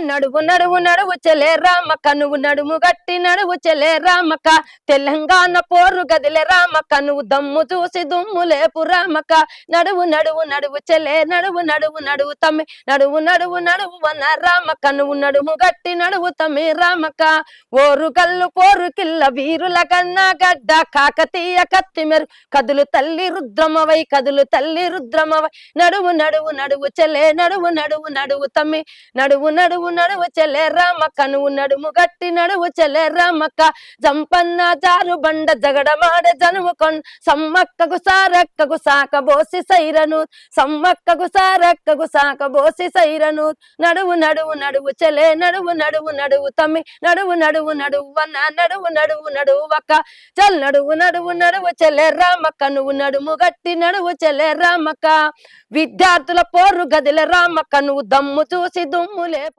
నడువు నడువు నడువు చెలే రామక్క నువ్వు నడుము గట్టి నడువు చెలే రామక్క తెలంగాణ పోరు గదిలే రామక్క నువ్వు దమ్ము చూసి దుమ్ము లేపు రామక్క నడువు నడువు నడువు చెలే నడువు నడువు నడువు తమ్మి నడువు నడువు నడువు వన రామక్క నువ్వు నడుము గట్టి నడువు తమ్మి రామక్క ఓరు కల్లు పోరు కిల్ల వీరుల కన్నా గడ్డ కాకతీయ కత్తి మెరు కదులు తల్లి రుద్రమవై కదులు తల్లి రుద్రమవై నడువు నడువు నడువు చెలే నడువు నడువు నడువు తమ్మి నడువు నడువు నడువు చెలే రామక్క నువ్వు నడుము గట్టి నడువు చెలే రామక్క జంపన్న జారు బండ జగడమాడ జనుము కొండ సమ్మక్కకు సారక్కకు సాకబోసి సైరను సమ్మక్కకు సారక్కకు సాకబోసి సైరను నడువు నడువు నడువు చెలే నడువు నడువు నడువు తమ్మి నడువు నడువు నడువు వన్న నడువు నడువు నడువు వక్క చల్ నడువు నడువు నడువు చెలే రామక్క నువ్వు నడుము గట్టి నడువు చెలే రామక్క విద్యార్థుల పోరు గదిల రామక్క నువ్వు దమ్ము చూసి దుమ్ము లేపు